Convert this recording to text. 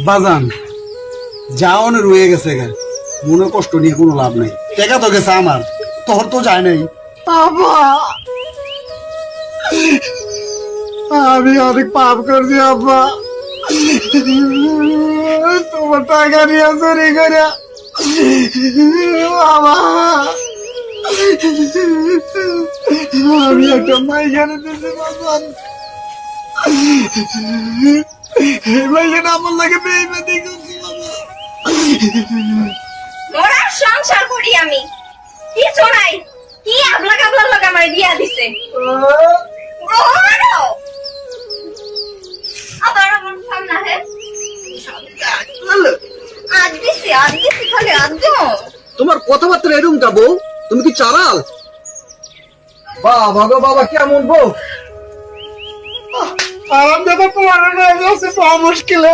বাজান যাওয়ানো রয়ে গেছে গা, মনে কষ্ট নিয়ে কোনো লাভ নাই। টাকা তো গেছে আমার, তোর তো যায় নাই। আব্বা আমি অনেক পাপ করছি আব্বা, তোমার টাকা নিয়ে চুরি করে বাবা। আমি একটা মাইখানে দিয়েছি বাজান, মাইখানে আমার লাগে বেইমানি করছি বাবা। মোরা সংসার করি আমি, কিছু নাই, কি আবলা কাবলা লোক আমার বিয়া দিছে। আবার আমার সামনে হে আজ দিছি খালি আজ তোমার কথাবার্তা এরকম কা বউ, তুমি কি চালাল? বাবা গো বাবা, কেমন বউ? আরাম দাদা পড়ানো মুশকিল।